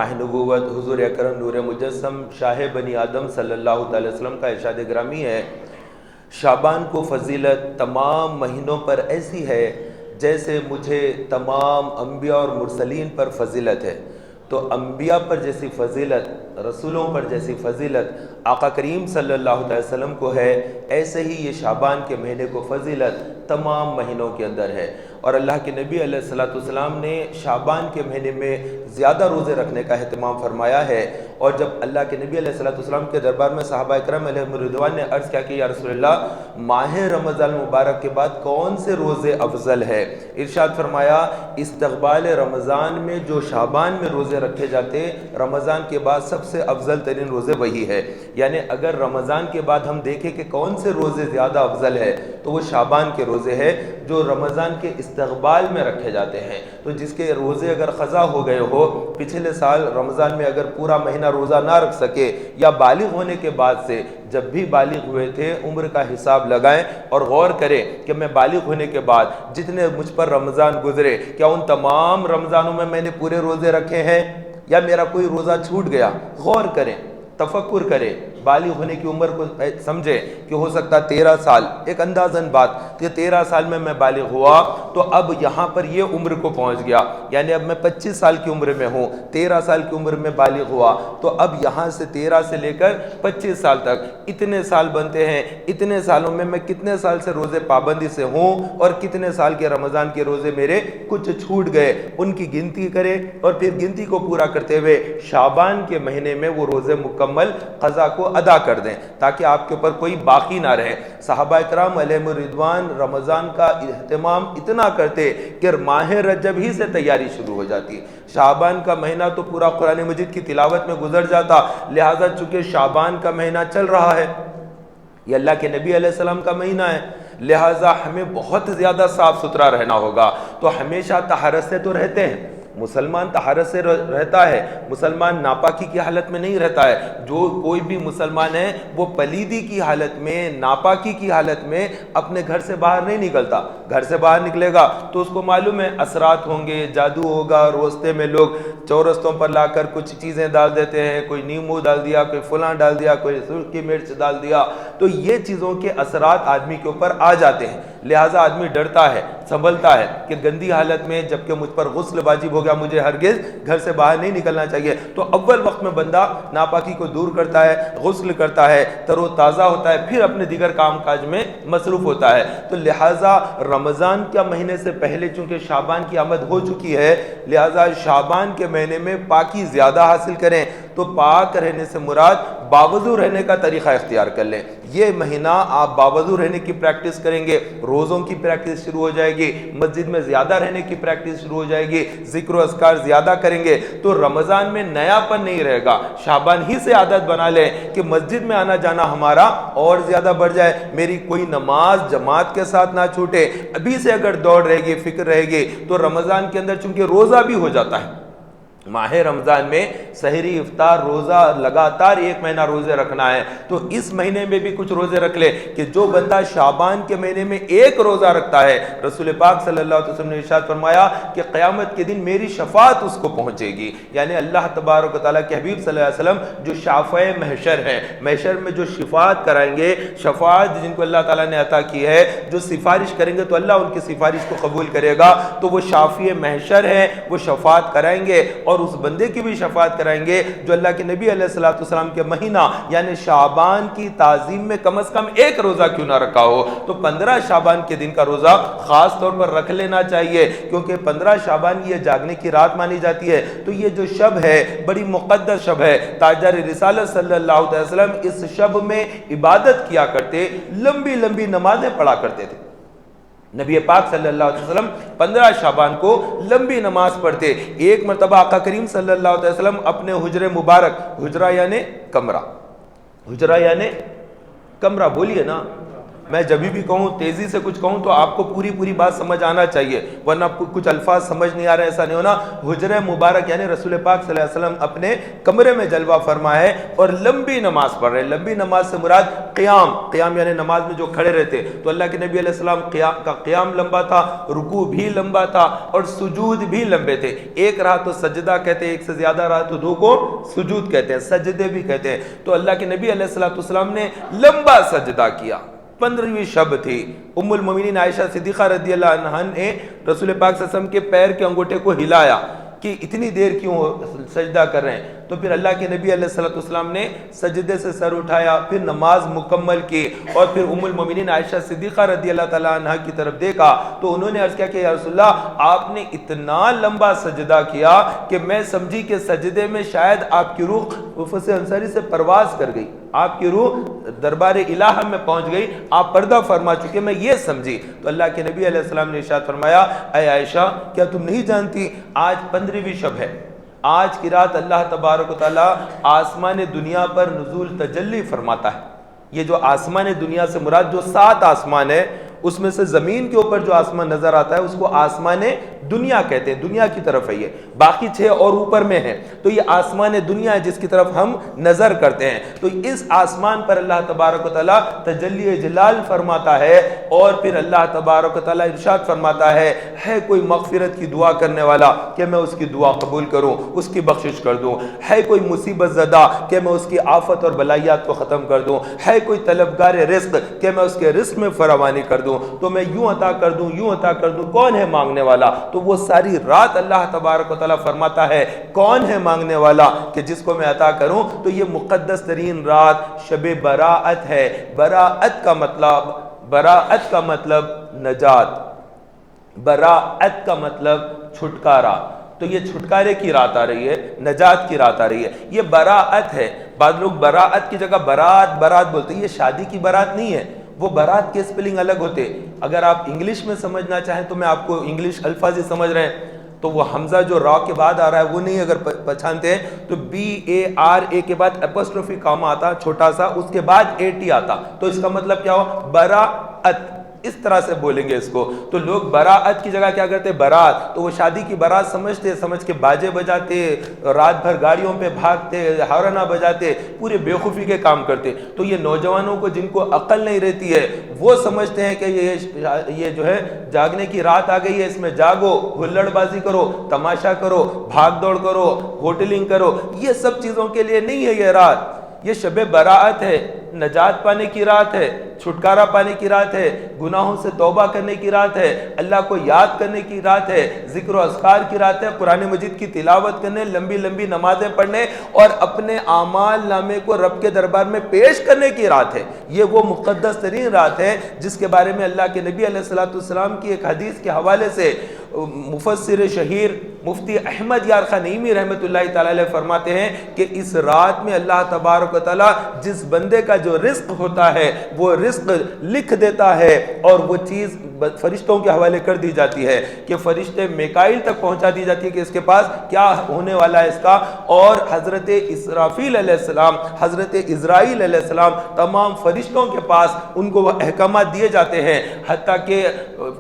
ماہ نبوت حضور اکرم نور مجسم شاہ بنی آدم صلی اللہ علیہ وسلم کا ارشاد گرامی ہے، شعبان کو فضیلت تمام مہینوں پر ایسی ہے جیسے مجھے تمام انبیاء اور مرسلین پر فضیلت ہے۔ تو انبیاء پر جیسی فضیلت، رسولوں پر جیسی فضیلت آقا کریم صلی اللہ علیہ وسلم کو ہے، ایسے ہی یہ شعبان کے مہینے کو فضیلت تمام مہینوں کے اندر ہے۔ اور اللہ کے نبی علیہ السلام نے شعبان کے مہینے میں زیادہ روزے رکھنے کا اہتمام فرمایا ہے۔ اور جب اللہ کے نبی علیہ السلام کے دربار میں صحابہ اکرام علیہم رضوان نے عرض کیا کہ یا رسول اللہ، ماہ رمضان مبارک کے بعد کون سے روزے افضل ہے؟ ارشاد فرمایا، استقبال رمضان میں جو شعبان میں روزے رکھے جاتے، رمضان کے بعد سب سے افضل ترین روزے وہی ہے۔ یعنی اگر رمضان کے بعد ہم دیکھیں کہ کون سے روزے زیادہ افضل ہے تو وہ شعبان کے روزے ہیں جو رمضان کے استقبال میں رکھے جاتے ہیں۔ تو جس کے روزے اگر قضا ہو گئے ہو، پچھلے سال رمضان میں اگر پورا مہینہ روزہ نہ رکھ سکے، یا بالغ ہونے کے بعد سے جب بھی بالغ ہوئے تھے عمر کا حساب لگائیں اور غور کریں کہ میں بالغ ہونے کے بعد جتنے مجھ پر رمضان گزرے، کیا ان تمام رمضانوں میں نے پورے روزے رکھے ہیں یا میرا کوئی روزہ چھوٹ گیا؟ غور کریں، تفکر کریں، بالغ ہونے کی عمر کو سمجھے کہ ہو سکتا 13 سال، ایک اندازاً بات کہ 13 سال میں بالغ ہوا تو اب یہاں پر یہ عمر کو پہنچ گیا، یعنی اب میں 25 سال کی عمر میں ہوں، 13 سال کی عمر میں بالغ ہوا تو اب یہاں سے 13 سے لے کر 25 سال تک اتنے سال بنتے ہیں۔ اتنے سالوں میں کتنے سال سے روزے پابندی سے ہوں اور کتنے سال کے رمضان کے روزے میرے کچھ چھوٹ گئے، ان کی گنتی کرے اور پھر گنتی کو پورا کرتے ہوئے شعبان کے مہینے میں وہ روزے مکمل قضا کو ادا کر دیں تاکہ آپ کے اوپر کوئی باقی نہ رہے۔ صحابہ اکرام علیہم رضوان رمضان کا اہتمام اتنا کرتے کہ ماہ رجب ہی سے تیاری شروع ہو جاتی۔ شعبان کا مہینہ تو پورا قرآن مجید کی تلاوت میں گزر جاتا، لہٰذا چونکہ شعبان کا مہینہ چل رہا ہے، یہ اللہ کے نبی علیہ السلام کا مہینہ ہے، لہٰذا ہمیں بہت زیادہ صاف ستھرا رہنا ہوگا۔ تو ہمیشہ طہارت سے تو رہتے ہیں، مسلمان طہارت سے رہتا ہے، مسلمان ناپاکی کی حالت میں نہیں رہتا ہے۔ جو کوئی بھی مسلمان ہے وہ پلیدی کی حالت میں، ناپاکی کی حالت میں اپنے گھر سے باہر نہیں نکلتا۔ گھر سے باہر نکلے گا تو اس کو معلوم ہے اثرات ہوں گے، جادو ہوگا، راستے میں لوگ چورستوں پر لا کر کچھ چیزیں ڈال دیتے ہیں، کوئی نیمبو ڈال دیا، کوئی فلاں ڈال دیا، کوئی سرخی مرچ ڈال دیا، تو یہ چیزوں کے اثرات آدمی کے اوپر آ جاتے ہیں۔ لہٰذا آدمی ڈرتا ہے، سنبھلتا ہے کہ گندی حالت میں جبکہ مجھ پر غسل واجب ہو گیا، مجھے ہرگز گھر سے باہر نہیں نکلنا چاہیے۔ تو اول وقت میں بندہ ناپاکی کو دور کرتا ہے، غسل کرتا ہے، تر و تازہ ہوتا ہے، پھر اپنے دیگر کام کاج میں مصروف ہوتا ہے۔ تو لہٰذا رمضان کے مہینے سے پہلے چونکہ شعبان کی آمد ہو چکی ہے، لہٰذا شعبان کے مہینے میں پاکی زیادہ حاصل کریں۔ تو پاک رہنے سے مراد باوضو رہنے کا طریقہ اختیار کر لیں۔ یہ مہینہ آپ باوضو رہنے کی پریکٹس کریں گے، روزوں کی پریکٹس شروع ہو جائے گی، مسجد میں زیادہ رہنے کی پریکٹس شروع ہو جائے گی، ذکر و اذکار زیادہ کریں گے تو رمضان میں نیا پن نہیں رہے گا۔ شعبان ہی سے عادت بنا لیں کہ مسجد میں آنا جانا ہمارا اور زیادہ بڑھ جائے، میری کوئی نماز جماعت کے ساتھ نہ چھوٹے۔ ابھی سے اگر دوڑ رہے گی، فکر رہے گی تو رمضان کے اندر چونکہ روزہ بھی ہو جاتا ہے، ماہ رمضان میں سحری افطار روزہ لگاتار 1 مہینہ روزے رکھنا ہے، تو اس مہینے میں بھی کچھ روزے رکھ لے کہ جو بندہ شعبان کے مہینے میں 1 روزہ رکھتا ہے، رسول پاک صلی اللہ علیہ وسلم نے ارشاد فرمایا کہ قیامت کے دن میری شفاعت اس کو پہنچے گی۔ یعنی اللہ تبارک و تعالیٰ کے حبیب صلی اللہ علیہ وسلم جو شافع محشر ہیں، محشر میں جو شفاعت کرائیں گے، شفاعت جن کو اللہ تعالیٰ نے عطا کی ہے، جو سفارش کریں گے تو اللہ ان کی سفارش کو قبول کرے گا، تو وہ شافع محشر ہیں، وہ شفاعت کرائیں گے اور اس بندے کی بھی شفاعت کرائیں گے جو اللہ کے نبی علیہ السلام کے مہینہ یعنی شعبان کی تعظیم میں کم از کم 1 روزہ کیوں نہ رکھا ہو۔ تو 15 شعبان کے دن کا روزہ خاص طور پر رکھ لینا چاہیے، کیونکہ 15 شعبان یہ جاگنے کی رات مانی جاتی ہے۔ تو یہ جو شب ہے بڑی مقدس شب ہے، تاجدار رسالت صلی اللہ علیہ وسلم اس شب میں عبادت کیا کرتے، لمبی لمبی نمازیں پڑھا کرتے تھے۔ نبی پاک صلی اللہ علیہ وسلم 15 شعبان کو لمبی نماز پڑھتے۔ ایک مرتبہ آقا کریم صلی اللہ علیہ وسلم اپنے حجرے مبارک، حجرہ یعنی کمرہ، حجرہ یعنی کمرہ، بولیے نا، میں جب بھی کہوں تیزی سے کچھ کہوں تو آپ کو پوری بات سمجھ آنا چاہیے، ورنہ کچھ الفاظ سمجھ نہیں آ رہے، ایسا نہیں ہونا۔ حجرہ مبارک یعنی رسول پاک صلی اللہ علیہ وسلم اپنے کمرے میں جلوہ فرما ہے اور لمبی نماز پڑھ رہے ہیں۔ لمبی نماز سے مراد قیام یعنی نماز میں جو کھڑے رہتے، تو اللہ کے نبی علیہ السلام کا قیام لمبا تھا، رکوع بھی لمبا تھا اور سجود بھی لمبے تھے۔ ایک رہا تو سجدہ کہتے ہیں، ایک سے زیادہ رہا تو دو کو سجود کہتے ہیں، سجدے بھی کہتے ہیں۔ تو اللہ کے نبی علیہ السلام نے لمبا سجدہ کیا۔ 15ویں شب تھی، ام المومنین عائشہ صدیقہ رضی اللہ عنہا نے رسول پاک صلی اللہ علیہ وسلم کے پیر کے انگوٹھے کو ہلایا کہ اتنی دیر کیوں سجدہ کر رہے ہیں؟ تو پھر اللہ کے نبی علیہ السلام نے سجدے سے سر اٹھایا، پھر نماز مکمل کی اور پھر ام المومنین عائشہ صدیقہ رضی اللہ تعالیٰ عنہ کی طرف دیکھا تو انہوں نے عرض کیا کہ یا رسول اللہ آپ نے اتنا لمبا سجدہ کیا کہ میں سمجھی کہ سجدے میں شاید آپ کی روح وفد انصاری سے پرواز کر گئی، آپ کی روح دربار الہ میں پہنچ گئی، آپ پردہ فرما چکے، میں یہ سمجھی۔ تو اللہ کے نبی علیہ السلام نے ارشاد فرمایا اے عائشہ کیا تم نہیں جانتی آج 15ویں شب ہے، آج کی رات اللہ تبارک و تعالیٰ آسمان دنیا پر نزول تجلی فرماتا ہے۔ یہ جو آسمان دنیا سے مراد جو 7 آسمان ہے اس میں سے زمین کے اوپر جو آسمان نظر آتا ہے اس کو آسمان دنیا کہتے ہیں، دنیا کی طرف ہے یہ، باقی 6 اور اوپر میں ہیں، تو یہ آسمان دنیا ہے جس کی طرف ہم نظر کرتے ہیں۔ تو اس آسمان پر اللہ تبارک و تعالیٰ تجلی جلال فرماتا ہے اور پھر اللہ تبارک و تعالیٰ ارشاد فرماتا ہے کوئی مغفرت کی دعا کرنے والا کہ میں اس کی دعا قبول کروں، اس کی بخشش کر دوں، ہے کوئی مصیبت زدہ کہ میں اس کی آفت اور بلائیات کو ختم کر دوں، ہے کوئی طلبگار رزق کہ میں اس کے رزق میں فراوانی کر دوں، تو میں یوں عطا کر دوں، یوں عطا کر دوں، کون ہے مانگنے والا؟ تو وہ ساری رات اللہ تبارک و تعالیٰ فرماتا ہے کون ہے مانگنے والا کہ جس کو میں عطا کروں۔ تو یہ مقدس ترین رات شب براءت ہے۔ براءت کا مطلب نجات، براءت کا مطلب چھٹکارا، تو یہ چھٹکارے کی رات آ رہی ہے، نجات کی رات آ رہی ہے، یہ براءت ہے۔ بعض لوگ براءت کی جگہ برات بولتے ہیں، یہ شادی کی برات نہیں ہے، وہ برات کے سپیلنگ الگ ہوتے۔ اگر آپ انگلش میں سمجھنا چاہیں تو میں آپ کو انگلش الفاظ ہی سمجھ رہے ہیں تو وہ حمزہ جو را کے بعد آ رہا ہے وہ نہیں، اگر پہچانتے ہیں تو BARA کے بعد اپوسٹروفی کاما آتا چھوٹا سا، اس کے بعد AT آتا، تو اس کا مطلب کیا ہوا؟ براءت، اس طرح سے بولیں گے اس کو۔ تو لوگ براءت کی جگہ کیا کرتے؟ برات، تو وہ شادی کی برات سمجھ کے باجے بجاتے، رات بھر گاڑیوں پہ بھاگتے، ہارنا بجاتے، پورے بےخوفی کے کام کرتے۔ تو یہ نوجوانوں کو جن کو عقل نہیں رہتی ہے وہ سمجھتے ہیں کہ یہ جو ہے جاگنے کی رات آ گئی ہے، اس میں جاگو، ہلڑ بازی کرو، تماشا کرو، بھاگ دوڑ کرو، ہوٹلنگ کرو، یہ سب چیزوں کے لیے نہیں ہے یہ رات۔ یہ شب براءت ہے، نجات پانے کی رات ہے، چھٹکارا پانے کی رات ہے، گناہوں سے توبہ کرنے کی رات ہے، اللہ کو یاد کرنے کی رات ہے، ذکر و اذکار کی رات ہے، قرآن مجید کی تلاوت کرنے، لمبی نمازیں پڑھنے اور اپنے اعمال نامے کو رب کے دربار میں پیش کرنے کی رات ہے۔ یہ وہ مقدس ترین رات ہے جس کے بارے میں اللہ کے نبی علیہ السلام کی ایک حدیث کے حوالے سے مفسر شہیر مفتی احمد یار خان نعیمی رحمۃ اللہ تعالی علیہ فرماتے ہیں کہ اس رات میں اللہ تبارک و تعالیٰ جس بندے کا جو رزق ہوتا ہے وہ رزق لکھ دیتا ہے اور وہ چیز فرشتوں کے حوالے کر دی جاتی ہے کہ فرشتے میکائیل تک پہنچا دی جاتی ہے کہ اس کے پاس کیا ہونے والا ہے اس کا، اور حضرت اسرافیل علیہ السلام، حضرت اسرائیل علیہ السلام، تمام فرشتوں کے پاس ان کو وہ احکامات دیے جاتے ہیں، حتیٰ کہ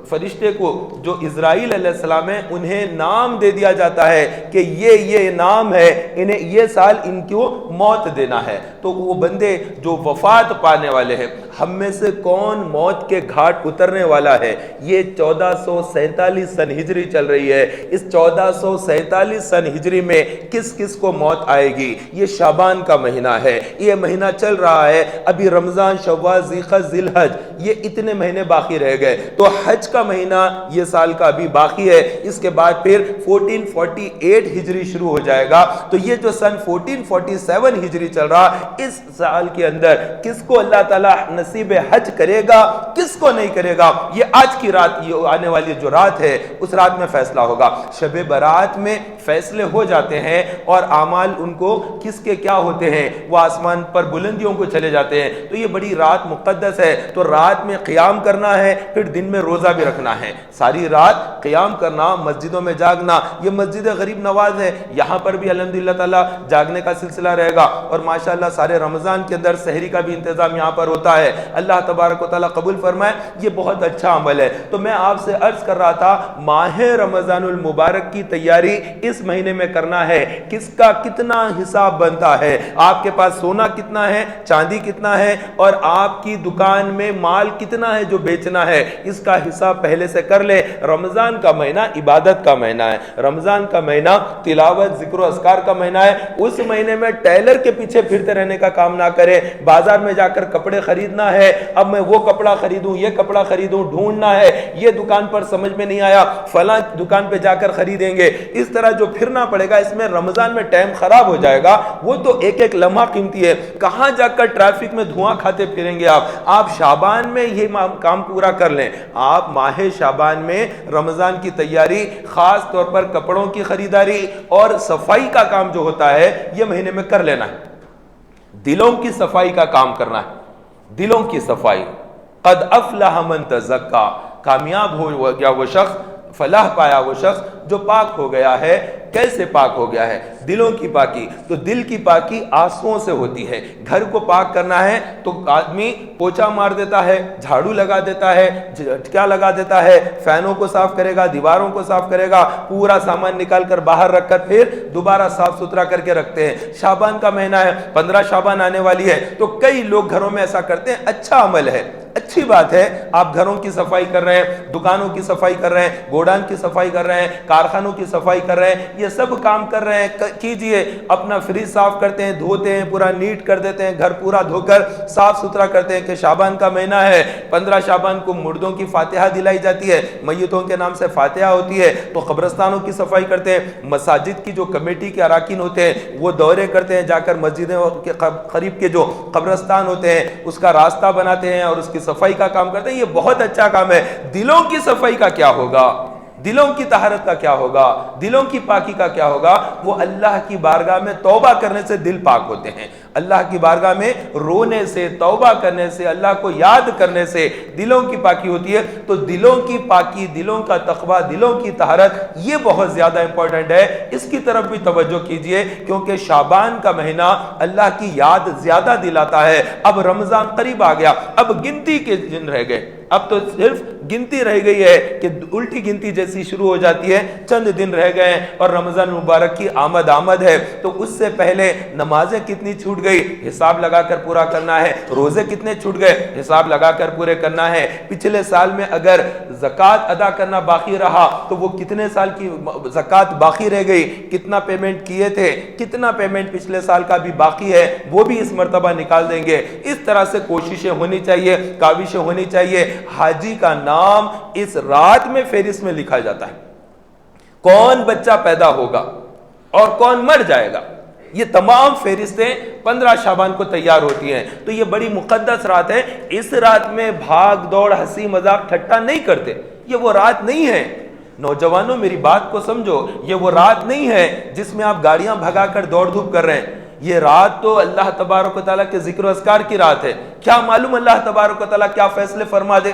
فرشتے کو جو اسرائیل علیہ السلام ہیں انہیں نام دے دیا جاتا ہے کہ یہ نام ہے، انہیں یہ سال ان کو موت دینا ہے۔ تو وہ بندے جو وفات پانے والے ہیں، ہم میں سے کون موت کے گھاٹ اترنے والا ہے؟ یہ 1447 سن ہجری چل رہی ہے، اس 1447 سن ہجری میں کس کس کو موت آئے گی؟ یہ شعبان کا مہینہ ہے، یہ مہینہ چل رہا ہے، ابھی رمضان، شوال، ذیقعدہ، ذی الحج، یہ اتنے مہینے باقی رہ گئے، تو حج کا مہینہ یہ سال کا ابھی باقی ہے، اس کے بعد پھر 1448 ہجری شروع ہو جائے گا۔ تو یہ جو سن 1447 ہجری چل رہا، اس سال کے اندر کس کو اللہ تعالیٰ نصیب حج کرے گا، کس کو نہیں کرے گا، یہ آج کی رات، یہ آنے والی جو رات ہے اس رات میں فیصلہ ہوگا۔ شب برات میں فیصلے ہو جاتے ہیں اور اعمال ان کو کس کے کیا ہوتے ہیں، وہ آسمان پر بلندیوں کو چلے جاتے ہیں۔ تو یہ بڑی رات مقدس ہے، تو رات میں قیام کرنا ہے، پھر دن میں روزہ بھی رکھنا ہے، ساری رات قیام کرنا، مسجدوں میں جاگنا۔ یہ مسجد غریب نواز ہے، یہاں پر بھی الحمدللہ تعالیٰ جاگنے کا سلسلہ رہے گا، اور ماشاءاللہ سارے رمضان کے اندر سحری کا بھی انتظام یہاں پر ہوتا ہے۔ اللہ تبارک و تعالیٰ قبول فرمائے، یہ بہت اچھا عمل ہے۔ تو میں آپ سے عرض کر رہا تھا، ماہ رمضان المبارک کی تیاری اس مہینے میں کرنا ہے۔ کس کا کتنا حساب بنتا ہے، آپ کے پاس سونا کتنا ہے، چاندی کتنا ہے، اور آپ کی دکان میں مال کتنا ہے جو بیچنا ہے، اس کا حساب پہلے سے کر لے۔ رمضان کا مہینہ عبادت کا مہینہ ہے، رمضان کا مہینہ تلاوت ذکر و اذکار کا مہینہ ہے۔ اس مہینے میں ٹیلر کے پیچھے پھرتے رہنے کا کام نہ کرے، بازار میں جا کر کپڑے خریدنا ہے، اب میں وہ کپڑا خریدوں، یہ کپڑا خریدوں، ڈھونڈنا ہے، یہ دکان پر سمجھ میں نہیں آیا فلاں دکان پہ جا کر خریدیں گے، اس طرح جو پھرنا پڑے گا، اس میں رمضان میں ٹائم خراب ہو جائے گا۔ وہ تو ایک ایک لمحہ قیمتی ہے، کہاں جا کر ٹریفک میں دھواں کھاتے پھریں گے آپ شعبان میں یہ کام پورا کر لیں۔ آپ ماہ شعبان میں رمضان کی تیاری، خاص طور پر کپڑوں کی خریداری اور صفائی کا کام جو ہوتا ہے، یہ مہینے میں کر لینا ہے۔ دلوں کی صفائی کا کام کرنا ہے، دلوں کی صفائی۔ قد افلح من تزکا، کامیاب ہو گیا وہ شخص، فلاح پایا وہ شخص جو پاک ہو گیا ہے۔ کیسے پاک ہو گیا ہے؟ دلوں کی پاکی۔ تو دل کی پاکی آنسوؤں سے ہوتی ہے۔ گھر کو پاک کرنا ہے تو آدمی پوچھا مار دیتا ہے، جھاڑو لگا دیتا ہے، کیا لگا دیتا ہے، فینوں کو صاف کرے گا، دیواروں کو صاف کرے گا، پورا سامان نکال کر باہر رکھ کر پھر دوبارہ صاف ستھرا کر کے رکھتے ہیں۔ شعبان کا مہینہ ہے، 15 شعبان آنے والی ہے، تو کئی لوگ گھروں میں ایسا کرتے ہیں۔ اچھا عمل ہے، اچھی بات ہے، آپ گھروں کی صفائی کر رہے ہیں، دکانوں کی صفائی کر رہے ہیں، گوڈان کی صفائی کر رہے ہیں، کارخانوں کی صفائی کر رہے ہیں، یہ سب کام کر رہے ہیں، کیجئے۔ اپنا فریج صاف کرتے ہیں، دھوتے ہیں، پورا نیٹ کر دیتے ہیں، گھر پورا دھو کر صاف ستھرا کرتے ہیں کہ شعبان کا مہینہ ہے۔ 15 شعبان کو مردوں کی فاتحہ دلائی جاتی ہے، میتوں کے نام سے فاتحہ ہوتی ہے، تو قبرستانوں کی صفائی کرتے ہیں۔ مساجد کی جو کمیٹی کے اراکین ہوتے ہیں وہ دورے کرتے ہیں، جا کر مسجدوں کے قریب کے جو قبرستان ہوتے ہیں اس کا راستہ بناتے ہیں اور اس کی صفائی کا کام کرتے ہیں۔ یہ بہت اچھا کام ہے۔ دلوں کی صفائی کا کیا ہوگا؟ دلوں کی طہارت کا کیا ہوگا؟ دلوں کی پاکی کا کیا ہوگا؟ وہ اللہ کی بارگاہ میں توبہ کرنے سے دل پاک ہوتے ہیں۔ اللہ کی بارگاہ میں رونے سے، توبہ کرنے سے، اللہ کو یاد کرنے سے دلوں کی پاکی ہوتی ہے۔ تو دلوں کی پاکی، دلوں کا تقوی، دلوں کی طہارت، یہ بہت زیادہ امپورٹنٹ ہے۔ اس کی طرف بھی توجہ کیجئے، کیونکہ شعبان کا مہینہ اللہ کی یاد زیادہ دلاتا ہے۔ اب رمضان قریب آ گیا، اب گنتی کے دن رہ گئے، اب تو صرف گنتی رہ گئی ہے کہ الٹی گنتی جیسی شروع ہو جاتی ہے، چند دن رہ گئے اور رمضان مبارک کی آمد ہے۔ تو اس سے پہلے نمازیں کتنی چھوٹ گئی، حساب لگا کر پورا کرنا ہے۔ روزے کتنے چھوٹ گئے، حساب لگا کر پورے کرنا ہے۔ پچھلے سال میں اگر زکوٰۃ ادا کرنا باقی رہا تو وہ کتنے سال کی زکوٰۃ باقی رہ گئی، کتنا پیمنٹ کیے تھے، کتنا پیمنٹ پچھلے سال کا بھی باقی ہے، وہ بھی اس مرتبہ نکال دیں گے۔ اس طرح سے کوششیں ہونی چاہیے، کاوشیں ہونی چاہیے۔ حاجی کا نام اس رات میں فہرست میں لکھا جاتا ہے، کون بچہ پیدا ہوگا اور کون مر جائے گا، یہ تمام فہرستیں 15 شعبان کو تیار ہوتی ہیں۔ تو یہ بڑی مقدس رات ہے۔ اس رات میں بھاگ دوڑ، ہنسی مذاق، ٹھٹا نہیں کرتے، یہ وہ رات نہیں ہے۔ نوجوانوں میری بات کو سمجھو، یہ وہ رات نہیں ہے جس میں آپ گاڑیاں بھگا کر دوڑ دھوپ کر رہے ہیں۔ یہ رات تو اللہ تبارک و تعالیٰ کے ذکر و اذکار کی رات ہے۔ کیا معلوم اللہ تبارک و تعالیٰ کیا فیصلے فرما دے،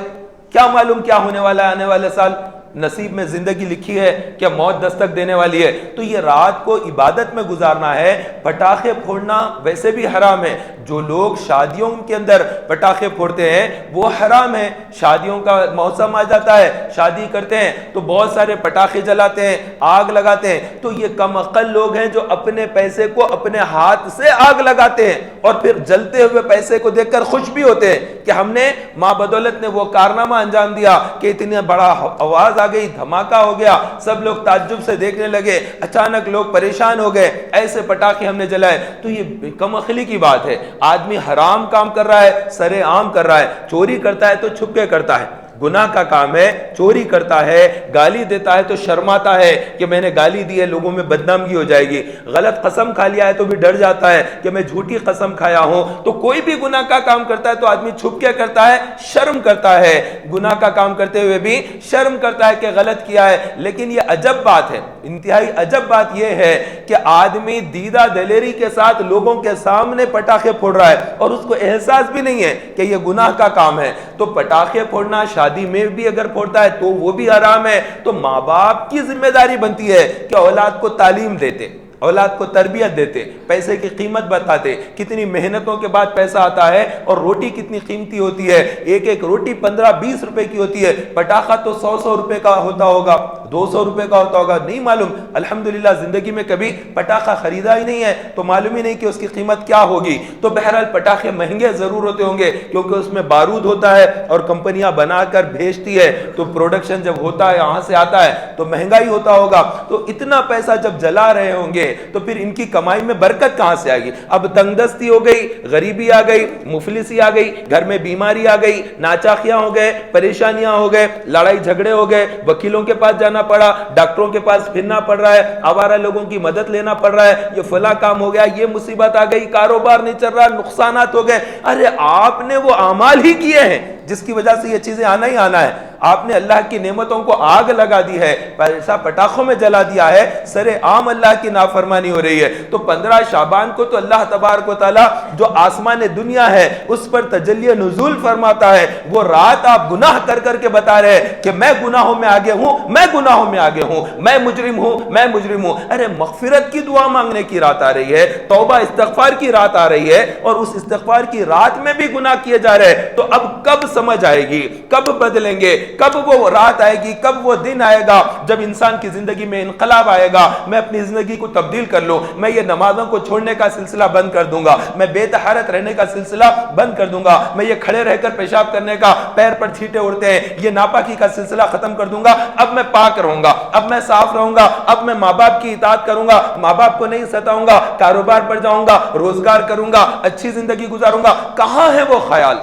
کیا معلوم کیا ہونے والا ہے آنے والے سال۔ نصیب میں زندگی لکھی ہے کہ موت دستک دینے والی ہے۔ تو یہ رات کو عبادت میں گزارنا ہے۔ پٹاخے پھوڑنا ویسے بھی حرام ہے، جو لوگ شادیوں کے اندر پٹاخے پھوڑتے ہیں وہ حرام ہے۔ شادیوں کا موسم آ جاتا ہے، شادی کرتے ہیں تو بہت سارے پٹاخے جلاتے ہیں، آگ لگاتے ہیں۔ تو یہ کم عقل لوگ ہیں جو اپنے پیسے کو اپنے ہاتھ سے آگ لگاتے ہیں اور پھر جلتے ہوئے پیسے کو دیکھ کر خوش بھی ہوتے ہیں کہ ہم نے ماں بدولت نے وہ کارنامہ انجام دیا کہ اتنا بڑا آواز آ گئی، دھماکہ ہو گیا، سب لوگ تعجب سے دیکھنے لگے، اچانک لوگ پریشان ہو گئے، ایسے پٹاخے ہم نے جلائے۔ تو یہ کم عقلی کی بات ہے۔ آدمی حرام کام کر رہا ہے، سرے عام کر رہا ہے، چوری کرتا ہے تو چھپ کے کرتا ہے، گناہ کا کام ہے، چوری کرتا ہے، گالی دیتا ہے تو شرماتا ہے کہ میں نے گالی دی ہے لوگوں میں بدنامگی ہو جائے گی، غلط قسم کھا لیا ہے تو بھی ڈر جاتا ہے کہ میں جھوٹی قسم کھایا ہوں۔ تو کوئی بھی گناہ کا کام کرتا ہے تو آدمی چھپ کے کرتا ہے، شرم کرتا ہے، گناہ کا کام کرتے ہوئے بھی شرم کرتا ہے کہ غلط کیا ہے۔ لیکن یہ عجب بات ہے، انتہائی عجب بات یہ ہے کہ آدمی دیدہ دلیری کے ساتھ لوگوں کے سامنے پٹاخے پھوڑ رہا ہے اور اس کو احساس بھی نہیں ہے کہ یہ گناہ کا کام ہے۔ تو پٹاخے پھوڑنا شادی میں بھی اگر پھوڑتا ہے تو وہ بھی حرام ہے۔ تو ماں باپ کی ذمہ داری بنتی ہے کہ اولاد کو تعلیم دیتے، اولاد کو تربیت دیتے، پیسے کی قیمت بتاتے، کتنی محنتوں کے بعد پیسہ آتا ہے اور روٹی کتنی قیمتی ہوتی ہے، ایک ایک روٹی 15-20 روپے کی ہوتی ہے، پٹاخہ تو 100 روپے کا ہوتا ہوگا، 200 روپے کا ہوتا ہوگا، نہیں معلوم۔ الحمدللہ زندگی میں کبھی پٹاخہ خریدا ہی نہیں ہے تو معلوم ہی نہیں کہ اس کی قیمت کیا ہوگی۔ تو بہرحال پٹاخے مہنگے ضرور ہوتے ہوں گے کیونکہ اس میں بارود ہوتا ہے اور کمپنیاں بنا کر بھیجتی ہے، تو پروڈکشن جب ہوتا ہے یہاں سے آتا ہے تو مہنگا ہی ہوتا ہوگا۔ تو اتنا پیسہ جب جلا رہے ہوں گے تو پھر ان کی کمائی میں برکت کہاں سے آئے گی؟ اب تنگ دستی ہو گئی، غریبی آ گئی، مفلسی آ گئی، گھر میں بیماری آ گئی، ناچاخیاں ہو گئے، پریشانیاں ہو گئے، لڑائی جھگڑے ہو گئے، وکیلوں کے پاس جانا پڑا، ڈاکٹروں کے پاس پھرنا پڑ رہا ہے، آوارہ لوگوں کی مدد لینا پڑ رہا ہے، یہ فلاں کام ہو گیا، یہ مصیبت آ گئی، کاروبار نہیں چل رہا، نقصانات ہو گئے۔ ارے آپ نے وہ اعمال ہی کیے ہیں جس کی وجہ سے یہ چیزیں آنا ہی آنا ہے۔ آپ نے اللہ کی نعمتوں کو آگ لگا دی ہے، پیسہ پٹاخوں میں جلا دیا ہے، سر عام اللہ کی نافرمانی ہو رہی ہے۔ تو 15 شعبان کو تو اللہ تبارک و تعالی جو آسمان دنیا ہے اس پر تجلی نزول فرماتا ہے، وہ رات آپ گناہ کر کر کے بتا رہے ہیں کہ میں گناہوں میں آگے ہوں، میں گناہوں میں آگے ہوں، میں مجرم ہوں، میں مجرم ہوں۔ ارے مغفرت کی دعا مانگنے کی رات آ رہی ہے، توبہ استغفار کی رات آ رہی ہے، اور اس استغفار کی رات میں بھی گناہ کیے جا رہے ہیں۔ تو اب کب سمجھ آئے گی، کب بدلیں گے، کب وہ رات آئے گی، کب وہ دن آئے گا جب انسان کی زندگی میں انقلاب آئے گا؟ میں اپنی زندگی کو تبدیل کر لوں، میں یہ نمازوں کو چھوڑنے کا سلسلہ بند کر دوں گا، میں بے طہارت رہنے کا سلسلہ بند کر دوں گا، میں یہ کھڑے رہ کر پیشاب کرنے کا، پیر پر چھینٹے اڑتے ہیں، یہ ناپاکی کا سلسلہ ختم کر دوں گا، اب میں پاک رہوں گا، اب میں صاف رہوں گا، اب میں ماں باپ کی اطاعت کروں گا، ماں باپ کو نہیں ستاؤں گا، کاروبار پر جاؤں گا، روزگار کروں گا، اچھی زندگی گزاروں گا۔ کہاں ہے وہ خیال،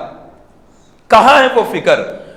کہاں ہے وہ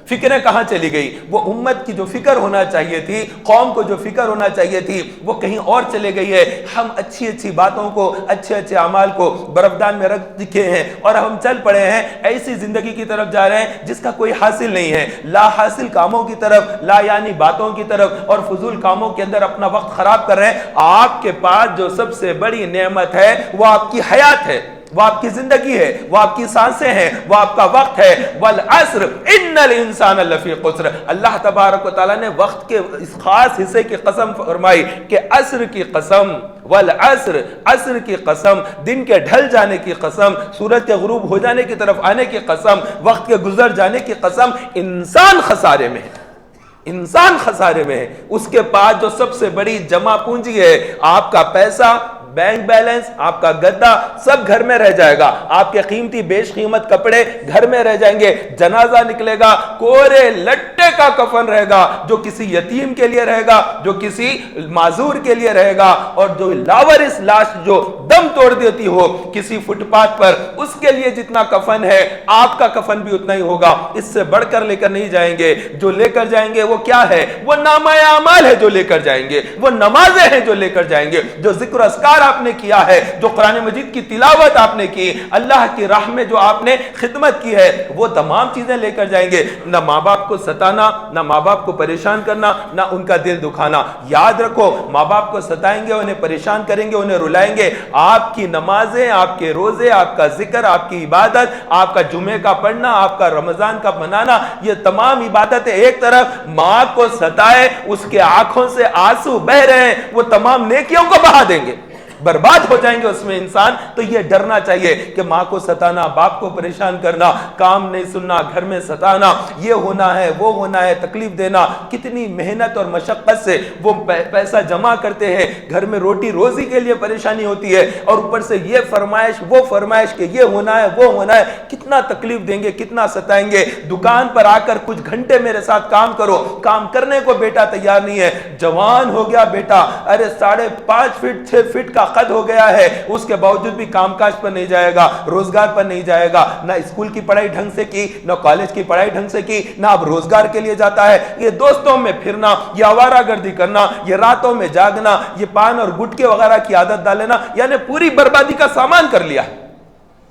فکریں کہاں چلی گئی؟ وہ امت کی جو فکر ہونا چاہیے تھی، قوم کو جو فکر ہونا چاہیے تھی، وہ کہیں اور چلے گئی ہے۔ ہم اچھی اچھی باتوں کو، اچھے اچھے اعمال کو برفدان میں رکھ دکھے ہیں اور ہم چل پڑے ہیں ایسی زندگی کی طرف جا رہے ہیں جس کا کوئی حاصل نہیں ہے، لا حاصل کاموں کی طرف، لا یعنی باتوں کی طرف اور فضول کاموں کے اندر اپنا وقت خراب کر رہے ہیں۔ آپ کے پاس جو سب سے بڑی نعمت ہے وہ آپ کی حیات ہے، وہ آپ کی زندگی ہے، وہ آپ کی سانسیں ہیں، وہ آپ کا وقت ہے۔ والعصر ان الانسان لفی خسر، اللہ تبارک و تعالیٰ نے وقت کے اس خاص حصے کی قسم فرمائی کہ عصر کی قسم، والعصر، عصر کی قسم، دن کے ڈھل جانے کی قسم، سورج کے غروب ہو جانے کی طرف آنے کی قسم، وقت کے گزر جانے کی قسم، انسان خسارے میں ہے، انسان خسارے میں ہے۔ اس کے پاس جو سب سے بڑی جمع پونجی ہے، آپ کا پیسہ، بینک بیلنس، آپ کا گدا، سب گھر میں رہ جائے گا، آپ کے قیمتی بیش قیمت کپڑے گھر میں رہ جائیں گے، جنازہ نکلے گا، کورے لٹے کا کفن رہے گا، جو کسی یتیم کے لیے رہے گا، جو کسی معذور کے لیے رہے گا، اور جو لاوارث لاش جو دم توڑ دیتی ہو کسی فٹ پاتھ پر، اس کے لیے جتنا کفن ہے آپ کا کفن بھی اتنا ہی ہوگا، اس سے بڑھ کر لے کر نہیں جائیں گے۔ جو لے کر جائیں گے وہ کیا ہے؟ وہ نامہ اعمال ہے جو لے کر جائیں گے، وہ نمازیں ہیں جو لے کر جائیں گے، جو ذکر اذکار آپ نے کیا ہے، جو قرآن مجید کی تلاوت آپ نے کی، اللہ کی راہ میں جو آپ نے خدمت کی ہے، وہ تمام چیزیں لے کر جائیں گے۔ نہ ماں باپ کو ستانا، نہ ماں باپ کو پریشان کرنا، نہ ان کا دل دکھانا۔ یاد رکھو، ماں باپ کو ستائیں گے، انہیں پریشان کریں گے، انہیں رلائیں گے، آپ کی نمازیں، آپ کے روزے، آپ کا ذکر، آپ کی عبادت، آپ کا جمعے کا پڑھنا، آپ کا رمضان کا منانا، یہ تمام عبادتیں ایک طرف، ماں کو ستائے، اس کے آنکھوں سے آنسو بہ رہے ہیں، وہ تمام نیکیوں کو بہا دیں گے، برباد ہو جائیں گے اس میں انسان۔ تو یہ ڈرنا چاہیے کہ ماں کو ستانا، باپ کو پریشان کرنا، کام نہیں سننا، گھر میں ستانا، یہ ہونا ہے، وہ ہونا ہے، تکلیف دینا، کتنی محنت اور مشقت سے وہ پیسہ جمع کرتے ہیں، گھر میں روٹی روزی کے لیے پریشانی ہوتی ہے، اور اوپر سے یہ فرمائش وہ فرمائش کہ یہ ہونا ہے، وہ ہونا ہے، کتنا تکلیف دیں گے، کتنا ستائیں گے۔ دکان پر آ کر کچھ گھنٹے میرے ساتھ کام کرو، کام کرنے کو بیٹا تیار نہیں ہے، جوان ہو گیا بیٹا، ارے 5.5 فٹ 6 فٹ کا قد ہو گیا ہے، اس کے باوجود بھی کام کاج پر نہیں جائے گا، روزگار پر نہیں جائے گا، نہ اسکول کی پڑھائی ڈھنگ سے کی، نہ کالج کی پڑھائی ڈھنگ سے کی، نہ اب روزگار کے لیے جاتا ہے، یہ دوستوں میں پھرنا، یہ آوارہ گردی کرنا، یہ راتوں میں جاگنا، یہ پان اور گٹکے وغیرہ کی عادت ڈالنا، یعنی پوری بربادی کا سامان کر لیا ہے،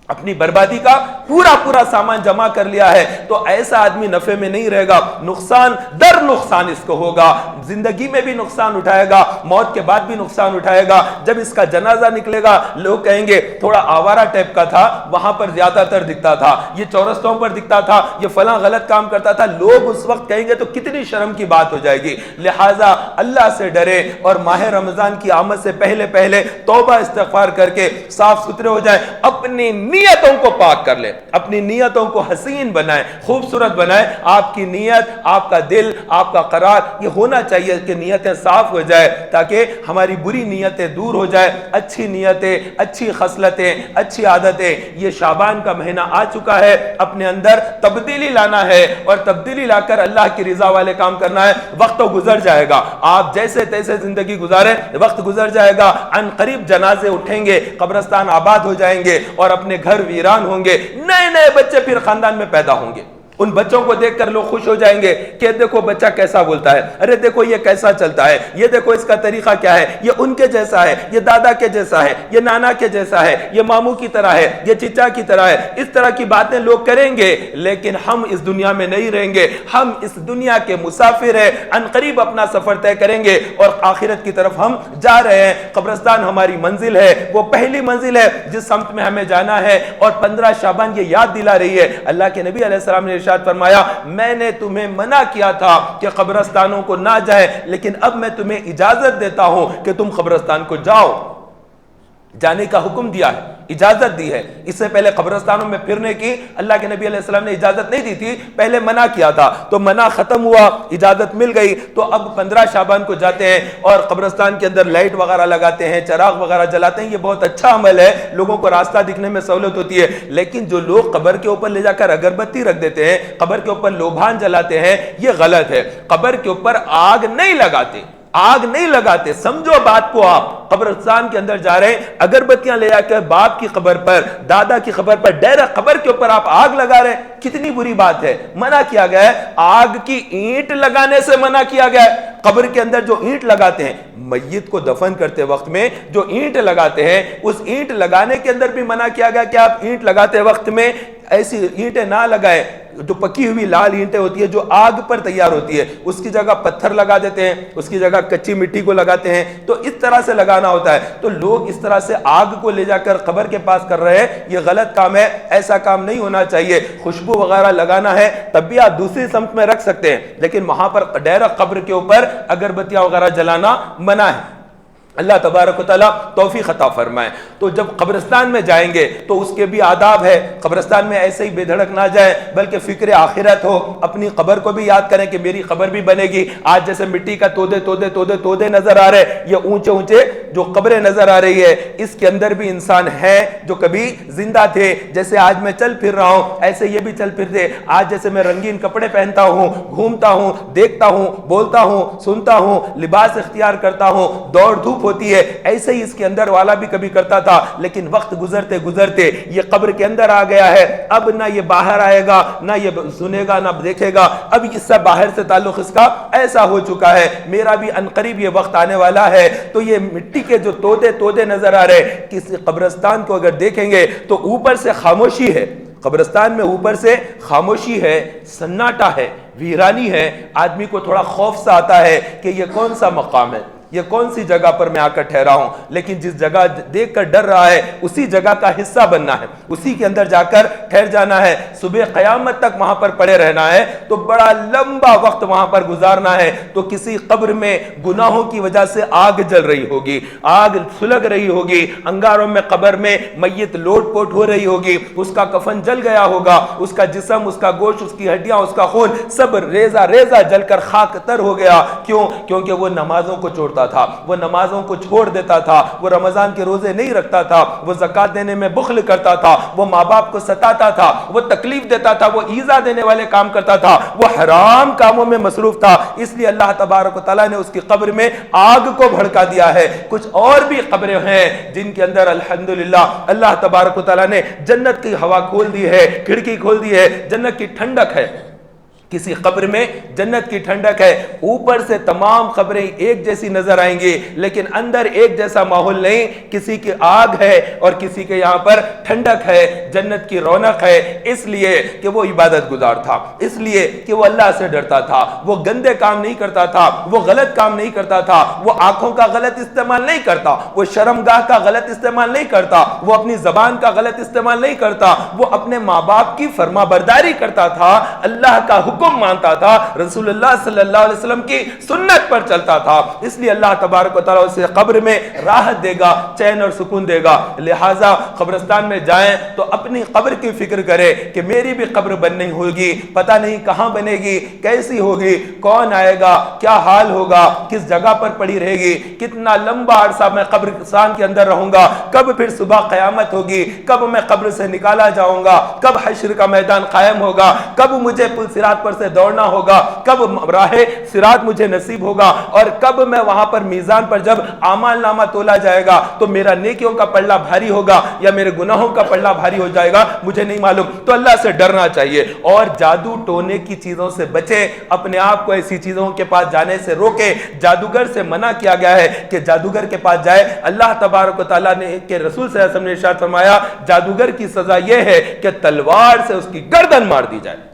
اپنی بربادی کا پورا سامان جمع کر لیا ہے. تو ایسا آدمی نفع میں نہیں رہے گا، نقصان در نقصان اس کو ہوگا، زندگی میں بھی نقصان اٹھائے گا، موت کے بعد بھی نقصان اٹھائے گا. جب اس کا جنازہ نکلے گا لوگ کہیں گے تھوڑا آوارہ ٹائپ کا تھا، وہاں پر زیادہ تر دکھتا تھا، یہ چورستوں پر دکھتا تھا، یہ فلاں غلط کام کرتا تھا، لوگ اس وقت کہیں گے تو کتنی شرم کی بات ہو جائے گی. لہٰذا اللہ سے ڈرے اور ماہ رمضان کی آمد سے پہلے توبہ استغفار کر کے صاف ستھرے ہو جائیں، اپنی نیتوں کو پاک کر لیں، اپنی نیتوں کو حسین بنائیں، خوبصورت بنائیں. آپ کی نیت، آپ کا دل، آپ کا قرار یہ ہونا چاہیے کہ نیتیں صاف ہو جائے تاکہ ہماری بری نیتیں دور ہو جائے، اچھی نیتیں، اچھی خصلتیں، اچھی عادتیں. یہ شعبان کا مہینہ آ چکا ہے، اپنے اندر تبدیلی لانا ہے اور تبدیلی لا کر اللہ کی رضا والے کام کرنا ہے. وقت تو گزر جائے گا، آپ جیسے تیسے زندگی گزاریں، وقت گزر جائے گا، عن قریب جنازے اٹھیں گے، قبرستان آباد ہو جائیں گے اور اپنے گھر ویران ہوں گے، نئے بچے پھر خاندان میں پیدا ہوں گے. ان بچوں کو دیکھ کر لوگ خوش ہو جائیں گے کہ دیکھو بچہ کیسا بولتا ہے، ارے دیکھو یہ کیسا چلتا ہے، یہ دیکھو اس کا طریقہ کیا ہے، یہ ان کے جیسا ہے، یہ دادا کے جیسا ہے، یہ نانا کے جیسا ہے، یہ ماموں کی طرح ہے، یہ چچا کی طرح ہے. اس طرح کی باتیں لوگ کریں گے، لیکن ہم اس دنیا میں نہیں رہیں گے، ہم اس دنیا کے مسافر ہیں، عن قریب اپنا سفر طے کریں گے اور آخرت کی طرف ہم جا رہے ہیں. قبرستان ہماری منزل ہے، وہ پہلی منزل ہے جس سمت میں ہمیں جانا ہے. اور 15 شعبان یہ یاد دلا رہی ہے. اللہ کے نبی علیہ السلام نے ارشاد فرمایا میں نے تمہیں منع کیا تھا کہ قبرستانوں کو نہ جائے، لیکن اب میں تمہیں اجازت دیتا ہوں کہ تم قبرستان کو جاؤ. جانے کا حکم دیا ہے، اجازت دی ہے. اس سے پہلے قبرستانوں میں پھرنے کی اللہ کے نبی علیہ السلام نے اجازت نہیں دی تھی، پہلے منع کیا تھا، تو منع ختم ہوا، اجازت مل گئی. تو اب 15 شعبان کو جاتے ہیں اور قبرستان کے اندر لائٹ وغیرہ لگاتے ہیں، چراغ وغیرہ جلاتے ہیں. یہ بہت اچھا عمل ہے، لوگوں کو راستہ دکھنے میں سہولت ہوتی ہے. لیکن جو لوگ قبر کے اوپر لے جا کر اگربتی رکھ دیتے ہیں، قبر کے اوپر لوبھان جلاتے ہیں، یہ غلط ہے. قبر کے اوپر آگ نہیں لگاتے، آگ نہیں لگاتے. سمجھو بات کو، آپ قبرستان کے اندر جا رہے ہیں، اگربتیاں لے جا کر باپ کی قبر پر، دادا کی قبر پر، ڈائریکٹ قبر کے اوپر آپ آگ لگا رہے ہیں، کتنی بری بات ہے. منع کیا گیا ہے، آگ کی اینٹ لگانے سے منع کیا گیا ہے. قبر کے اندر جو اینٹ لگاتے ہیں، میت کو دفن کرتے وقت میں جو اینٹ لگاتے ہیں، اس اینٹ لگانے کے اندر بھی منع کیا گیا کہ آپ اینٹ لگاتے وقت میں ایسی اینٹیں نہ لگائیں. جو پکی ہوئی لال اینٹیں ہوتی ہے جو آگ پر تیار ہوتی ہے، اس کی جگہ پتھر لگا دیتے ہیں، اس کی جگہ کچی مٹی کو لگاتے ہیں. تو اس طرح سے لگانا ہوتا ہے. تو لوگ اس طرح سے آگ کو لے جا کر قبر کے پاس کر رہے ہیں، یہ غلط کام ہے، ایسا کام نہیں ہونا چاہیے. خوشبو وغیرہ لگانا ہے تب بھی آپ دوسری سمت میں رکھ سکتے ہیں، لیکن وہاں پر ڈائریکٹ قبر کے اوپر اگربتیاں وغیرہ جلانا منع ہے. اللہ تبارک و تعالیٰ توفیق عطا فرمائے. تو جب قبرستان میں جائیں گے تو اس کے بھی آداب ہے. قبرستان میں ایسے ہی بے دھڑک نہ جائیں، بلکہ فکر آخرت ہو. اپنی قبر کو بھی یاد کریں کہ میری قبر بھی بنے گی. آج جیسے مٹی کا تودے نظر آ رہے، یہ اونچے جو قبریں نظر آ رہی ہے، اس کے اندر بھی انسان ہے جو کبھی زندہ تھے. جیسے آج میں چل پھر رہا ہوں، ایسے یہ بھی چل پھرتے. آج جیسے میں رنگین کپڑے پہنتا ہوں، گھومتا ہوں، دیکھتا ہوں، بولتا ہوں، سنتا ہوں، لباس اختیار کرتا ہوں، دوڑ دھوپ ہوتی ہے، ایسے ہی اس کے اندر والا بھی کبھی کرتا تھا. لیکن وقت گزرتے یہ قبر کے اندر آ گیا ہے. اب نہ یہ باہر آئے گا، نہ یہ سنے گا، نہ دیکھے گا. اب اس سے باہر سے تعلق اس کا ایسا ہو چکا ہے. میرا بھی عنقریب یہ وقت آنے والا ہے. تو یہ مٹی کے جو تودے نظر آ رہے، کسی قبرستان کو اگر دیکھیں گے تو اوپر سے خاموشی ہے. قبرستان میں اوپر سے خاموشی ہے، سناٹا ہے، ویرانی ہے. آدمی کو تھوڑا خوف سا آتا ہے کہ یہ کون سا مقام ہے، یہ کون سی جگہ پر میں آ کر ٹھہرا ہوں. لیکن جس جگہ دیکھ کر ڈر رہا ہے، اسی جگہ کا حصہ بننا ہے، اسی کے اندر جا کر ٹھہر جانا ہے. صبح قیامت تک وہاں پر پڑے رہنا ہے، تو بڑا لمبا وقت وہاں پر گزارنا ہے. تو کسی قبر میں گناہوں کی وجہ سے آگ جل رہی ہوگی، آگ سلگ رہی ہوگی، انگاروں میں قبر میں میت لوٹ پوٹ ہو رہی ہوگی، اس کا کفن جل گیا ہوگا، اس کا جسم، اس کا گوشت، اس کی ہڈیاں، اس کا خون سب ریزہ جل کر خاک تر ہو گیا. کیوں؟ کیونکہ وہ نمازوں کو چھوڑتا ہوتا تھا، وہ نمازوں کو چھوڑ دیتا تھا، وہ رمضان کے روزے نہیں رکھتا تھا، وہ زکوٰۃ دینے میں بخل کرتا تھا، وہ ماں باپ کو ستاتا تھا، وہ تکلیف دیتا تھا، وہ ایذا دینے والے کام کرتا تھا، وہ حرام کاموں میں مصروف تھا، اس لیے اللہ تبارک و تعالیٰ نے اس کی قبر میں آگ کو بھڑکا دیا ہے۔ کچھ اور بھی قبریں ہیں جن کے اندر الحمدللہ اللہ تبارک و تعالیٰ نے جنت کی ہوا کھول دی ہے، کھڑکی کھول دی ہے، جنت کی ٹھنڈک ہے۔ کسی قبر میں جنت کی ٹھنڈک ہے، اوپر سے تمام قبریں ایک جیسی نظر آئیں گی لیکن اندر ایک جیسا ماحول نہیں، کسی کی آگ ہے اور کسی کے یہاں پر ٹھنڈک ہے، جنت کی رونق ہے، اس لیے کہ وہ عبادت گزار تھا، اس لیے کہ وہ اللہ سے ڈرتا تھا، وہ گندے کام نہیں کرتا تھا، وہ غلط کام نہیں کرتا تھا، وہ آنکھوں کا غلط استعمال نہیں کرتا، وہ شرمگاہ کا غلط استعمال نہیں کرتا، وہ اپنی زبان کا غلط استعمال نہیں کرتا، وہ اپنے ماں باپ کی فرما برداری کرتا تھا، اللہ کا حکم مانتا تھا، رسول اللہ صلی اللہ علیہ وسلم کی سنت پر چلتا تھا، اس لیے اللہ تبارک و تعالیٰ اسے قبر میں راحت دے گا، چین اور سکون دے گا۔ لہٰذا قبرستان میں جائیں تو اپنی قبر کی فکر کرے کہ میری بھی قبر بننی ہوگی، پتہ نہیں کہاں بنے گی، کیسی ہوگی، کون آئے گا، کیا حال ہوگا، کس جگہ پر پڑی رہے گی، کتنا لمبا عرصہ میں قبرستان کے اندر رہوں گا، کب پھر صبح قیامت ہوگی، کب میں قبر سے نکالا جاؤں گا، کب حشر کا میدان قائم ہوگا، کب مجھے پل صراط پر سے دوڑنا ہوگا، کب راہ صراط مجھے نصیب ہوگا، اور کب میں وہاں پر میزان پر جب اعمال نامہ تولا جائے گا تو میرا نیکیوں کا پلڑا بھاری ہوگا یا میرے گناہوں کا پلڑا بھاری ہو جائے گا، مجھے نہیں معلوم۔ تو اللہ سے ڈرنا چاہیے اور جادو ٹونے کی چیزوں سے بچے، اپنے آپ کو ایسی چیزوں کے پاس جانے سے روکے۔ جادوگر سے منع کیا گیا ہے کہ جادوگر کے پاس جائے، اللہ تبارک و تعالیٰ نے کہ رسول صلی اللہ علیہ وسلم نے ارشاد فرمایا جادوگر کی سزا یہ ہے کہ تلوار سے اس کی گردن مار دی جائے۔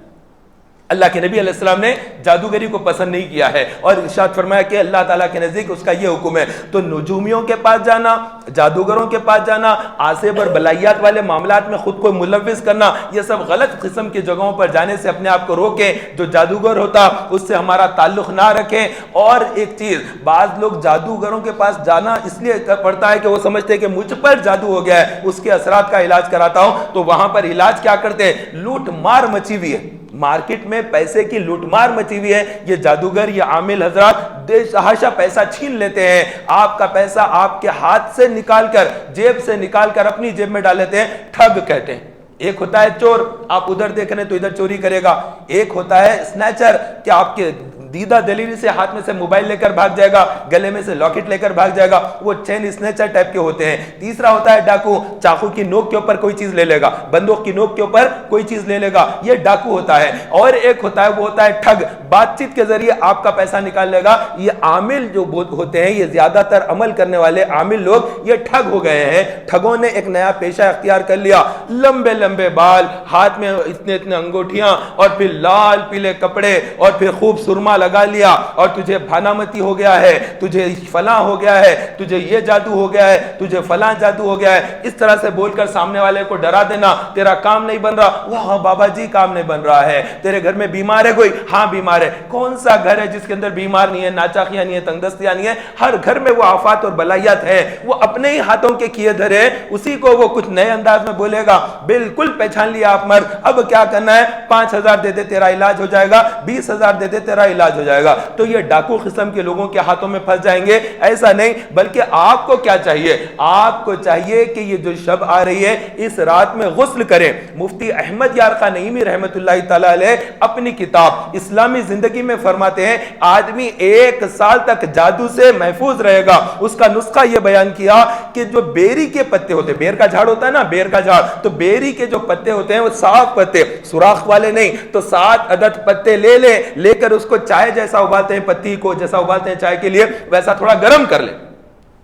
اللہ کے نبی علیہ السلام نے جادوگری کو پسند نہیں کیا ہے اور ارشاد فرمایا کہ اللہ تعالیٰ کے نزدیک اس کا یہ حکم ہے۔ تو نجومیوں کے پاس جانا، جادوگروں کے پاس جانا، عاصب اور بلائیات والے معاملات میں خود کو ملوث کرنا، یہ سب غلط قسم کی جگہوں پر جانے سے اپنے آپ کو روکیں۔ جو جادوگر ہوتا اس سے ہمارا تعلق نہ رکھیں۔ اور ایک چیز، بعض لوگ جادوگروں کے پاس جانا اس لیے پڑتا ہے کہ وہ سمجھتے ہیں کہ مجھ پر جادو ہو گیا ہے، اس کے اثرات کا علاج کراتا ہوں، تو وہاں پر علاج کیا کرتے ہیں؟ لوٹ مار مچی ہوئی ہے، مارکیٹ میں پیسے کی لوٹ مار مچی ہوئی ہے، یہ جادوگر یہ عامل حضرات بے تحاشا پیسہ چھین لیتے ہیں، آپ کا پیسہ آپ کے ہاتھ سے نکال کر، جیب سے نکال کر اپنی جیب میں ڈال لیتے ہیں، ٹھگ کہتے ہیں۔ ایک ہوتا ہے چور، آپ ادھر دیکھ رہے ہیں تو ادھر چوری کرے گا، ایک ہوتا ہے سنیچر کہ آپ کے دیدہ دلیری سے ہاتھ میں سے موبائل لے کر بھاگ جائے گا، گلے میں سے لاکٹ لے کر بھاگ جائے گا، وہ چین اسنیچر ٹائپ کے ہوتے ہیں۔ تیسرا ہوتا ہے ڈاکو، چاقو کی نوک کے اوپر کوئی چیز لے لے گا، بندوق کی نوک کے اوپر کوئی چیز لے لے گا، یہ ڈاکو ہوتا ہے۔ اور ایک ہوتا ہے وہ ہوتا ہے ٹھگ، بات چیت کے ذریعے آپ کا پیسہ نکال لے گا۔ یہ عامل جو ہوتے ہیں، یہ زیادہ تر عمل کرنے والے عامل لوگ یہ ٹھگ ہو گئے ہیں۔ ٹھگوں نے ایک نیا پیشہ اختیار کر لیا، لمبے لمبے بال، ہاتھ میں اتنے اتنے انگوٹھیاں، اور پھر لال پیلے کپڑے، اور پھر خوب سرما لگا لیا، اور تجھے بھانامتی ہو گیا ہے، تجھے فلاں ہو گیا ہے، تجھے یہ جادو ہو گیا ہے، تجھے فلاں جادو ہو گیا ہے، اس طرح سے بول کر سامنے والے کو ڈرا دینا، تیرا کام نہیں بن رہا، وہ بابا جی کام نہیں بن رہا ہے، تیرے گھر میں بیمار ہے کوئی، ہاں بیمار ہے، کون سا گھر ہے جس کے اندر بیمار نہیں ہے، ناچاقیاں نہیں ہے، تنگ دستیاں نہیں ہے، ہر گھر میں وہ آفات اور بلائیات ہیں، وہ اپنے ہی ہاتھوں کے کیے دھرے، اسی کو وہ کچھ نئے انداز میں بولے گا، بالکل پہچان لیا آپ مرد، اب کیا کرنا ہے، 5,000 دے دے تیرا علاج ہو جائے گا، 20,000 دے دے تیرا علاج ہو جائے گا۔ تو یہ ڈاکو قسم کے لوگوں کے ہاتھوں میں پھنس جائیں گے، ایسا نہیں، بلکہ آپ کو کیا چاہیے، آپ کو چاہیے کہ یہ جو شب آ رہی ہے اس رات میں غسل کریں۔ مفتی احمد یارقا نعیمی رحمت اللہ تعالی علیہ اپنی کتاب اسلامی زندگی میں فرماتے ہیں آدمی 1 سال تک جادو سے محفوظ رہے گا۔ اس کا نسخہ یہ بیان کیا کہ جو بیری کے پتے ہوتے ہیں، بیر کا جھاڑ ہوتا ہے نا، بیر کا جھاڑ، تو بیری کے جو پتے ہوتے ہیں وہ صاف پتے، سوراخ والے نہیں، تو 7 عدد پتے لے کر اس کو چائے جیسا ابالتے ہیں، پتی کو جیسا ابالتے ہیں چائے کے لیے، ویسا تھوڑا گرم کر لیں،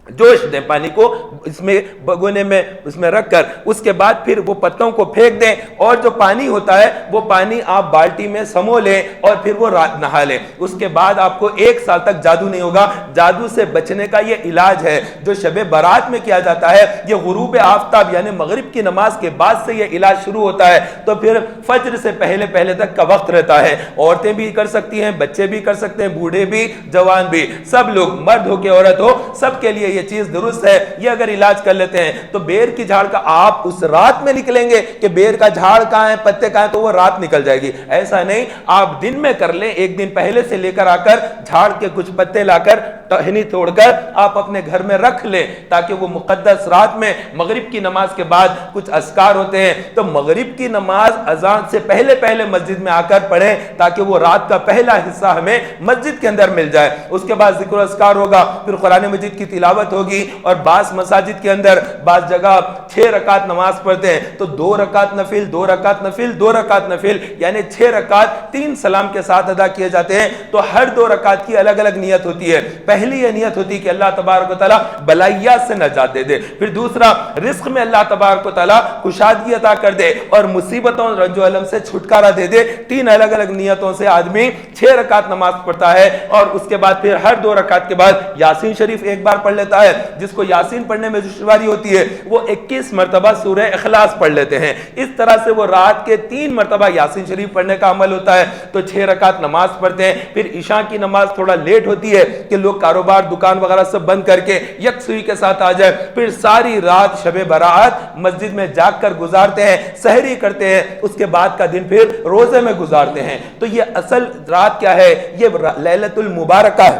جوش دیں پانی کو اس میں بگونے میں اس میں رکھ کر، اس کے بعد پھر وہ پتوں کو پھینک دیں، اور جو پانی ہوتا ہے وہ پانی آپ بالٹی میں سمو لیں اور پھر وہ رات نہا لیں۔ اس کے بعد آپ کو 1 سال تک جادو نہیں ہوگا۔ جادو سے بچنے کا یہ علاج ہے جو شب برات میں کیا جاتا ہے، یہ غروب آفتاب یعنی مغرب کی نماز کے بعد سے یہ علاج شروع ہوتا ہے، تو پھر فجر سے پہلے تک کا وقت رہتا ہے۔ عورتیں بھی کر سکتی ہیں، بچے بھی کر سکتے ہیں، بوڑھے بھی، جوان بھی، سب لوگ، مرد ہو کہ عورت ہو، سب کے لیے یہ چیز درست ہے، یہ اگر علاج کر لیتے ہیں تو بیر کی جھاڑ کا آپ اس رات میں نکلیں گے کہ بیر کا جھاڑ کہاں ہے، پتے کہاں ہیں، تو وہ رات نکل جائے گی. ایسا نہیں، آپ دن میں کر لیں، ایک دن پہلے سے لے کر آ کر جھاڑ کے کچھ پتے لا کر ٹہنی توڑ کر آپ اپنے گھر میں رکھ لیں، تاکہ وہ مقدس رات میں مغرب کی نماز کے بعد کچھ اذکار ہوتے ہیں تو مغرب کی نماز اذان سے پہلے پہلے مسجد میں آ کر پڑھیں، تاکہ وہ رات کا پہلا حصہ ہمیں مسجد کے اندر مل جائے. اس کے بعد ذکر و اذکار ہوگا، پھر قرآن مجید کی تلاوت ہوگی. اور بعض مساجد کے اندر بعض جگہ 6 رکعت نماز پڑھتے ہیں تو 2 رکعت نفل 2 رکعت نفل 2 رکعت نفل، یعنی 6 رکعت 3 سلام کے ساتھ ادا کیے جاتے ہیں. تو ہر 2 رکعت کی الگ الگ نیت ہوتی ہے. پہلی یہ نیت ہوتی ہے کہ اللہ تبارک و تعالیٰ بلائیات سے نجات دے دے. پھر دوسرا، رزق میں اللہ تبارک و تعالیٰ کشادگی عطا کر دے اور مصیبتوں رنج و الم سے چھٹکارا دے دے. 3 الگ الگ نیتوں سے آدمی 6 رکعت نماز پڑھتا ہے. اور اس کے بعد پھر ہر 2 رکعت کے بعد یاسین شریف ایک بار پڑھ لیتا ہے. جس کو یاسین پڑھنے میں دشواری ہوتی ہے وہ 21 مرتبہ سورہ اخلاص پڑھ لیتے ہیں. اس طرح سے وہ رات کے 3 مرتبہ یاسین شریف پڑھنے کا عمل ہوتا ہے. تو 6 رکعت نماز پڑھتے ہیں. پھر عشاء کی نماز تھوڑا لیٹ ہوتی ہے کہ لوگ کاروبار دکان وغیرہ سب بند کر کے یکسوئی کے ساتھ آ جائے. پھر ساری رات شب برات مسجد میں جاگ کر گزارتے ہیں، سحری کرتے ہیں. اس کے بعد کا دن پھر روزے میں گزارتے ہیں. تو یہ اصل رات کیا ہے؟ یہ لیلۃ المبارکہ ہے،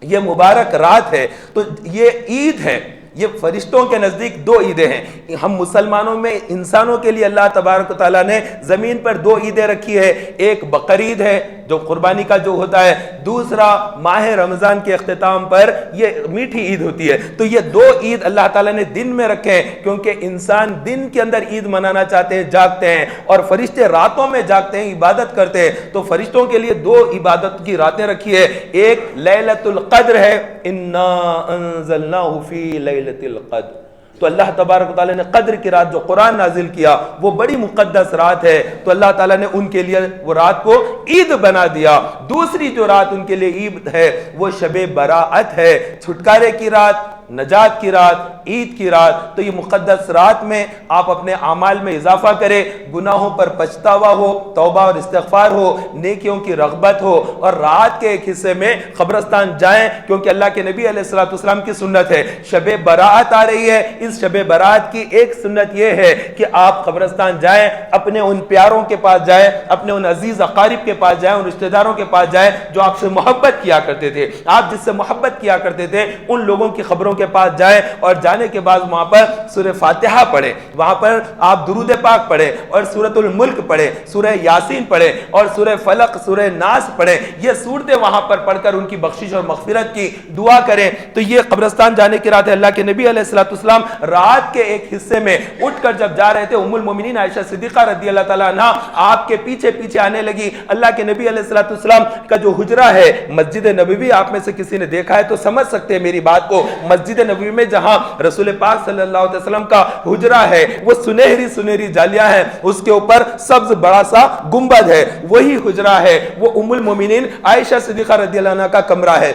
یہ مبارک رات ہے. تو یہ عید ہے. یہ فرشتوں کے نزدیک 2 عیدیں ہیں. ہم مسلمانوں میں انسانوں کے لیے اللہ تبارک و تعالیٰ نے زمین پر 2 عیدیں رکھی ہے. ایک بقرعید ہے جو قربانی کا جو ہوتا ہے، دوسرا ماہ رمضان کے اختتام پر یہ میٹھی عید ہوتی ہے. تو یہ 2 عید اللہ تعالیٰ نے دن میں رکھے ہیں، کیونکہ انسان دن کے اندر عید منانا چاہتے ہیں، جاگتے ہیں، اور فرشتے راتوں میں جاگتے ہیں، عبادت کرتے ہیں. تو فرشتوں کے لیے 2 عبادت کی راتیں رکھی ہے. ایک لیلۃ القدر ہے، انا انزلناہ فی لیلۃ القدر. تو اللہ تبارک و تعالیٰ نے قدر کی رات جو قرآن نازل کیا وہ بڑی مقدس رات ہے. تو اللہ تعالیٰ نے ان کے لیے وہ رات کو عید بنا دیا. دوسری جو رات ان کے لیے عید ہے وہ شب براءت ہے، چھٹکارے کی رات، نجات کی رات، عید کی رات. تو یہ مقدس رات میں آپ اپنے اعمال میں اضافہ کریں، گناہوں پر پچھتاوا ہو، توبہ اور استغفار ہو، نیکیوں کی رغبت ہو، اور رات کے ایک حصے میں قبرستان جائیں، کیونکہ اللہ کے نبی علیہ الصلوۃ والسلام کی سنت ہے. شب براءت آ رہی ہے، اس شب براءت کی ایک سنت یہ ہے کہ آپ قبرستان جائیں، اپنے ان پیاروں کے پاس جائیں، اپنے ان عزیز اقارب کے پاس جائیں، ان رشتہ داروں کے پاس جائیں جو آپ سے محبت کیا کرتے تھے. آپ جس سے محبت کیا کرتے تھے ان لوگوں کی خبروں کے پاس جائیں، اور جانے کے بعد وہاں پر سورہ فاتحہ پڑھیں، وہاں پر آپ درود پاک پڑھیں، اور سورۃ الملک پڑھیں، سورہ یاسین پڑھیں، اور سورہ فلق، سورہ ناس پڑھیں. یہ سورتیں وہاں پر پڑھ کر ان کی بخشش اور مغفرت کی دعا کریں. تو یہ قبرستان جانے کی رات ہے. اللہ کے نبی علیہ الصلوۃ والسلام رات کے ایک حصے میں اٹھ کر جب جا رہے تھے، ام المومنین عائشہ صدیقہ رضی اللہ تعالیٰ عنہا آپ کے پیچھے پیچھے آنے لگی. اللہ کے نبی علیہ الصلوۃ والسلام کا جو حجرہ ہے مسجد نبوی، آپ میں سے کسی نے دیکھا ہے تو سمجھ سکتے ہیں میری بات کو. مسجد نبوی میں جہاں رسول پاک صلی اللہ علیہ وسلم کا حجرہ ہے وہ سنہری سنہری جالیاں ہیں، اس کے اوپر سبز بڑا سا گنبد ہے، وہی حجرہ ہے، وہ ام المومنین عائشہ صدیقہ رضی اللہ عنہا کا کمرہ ہے.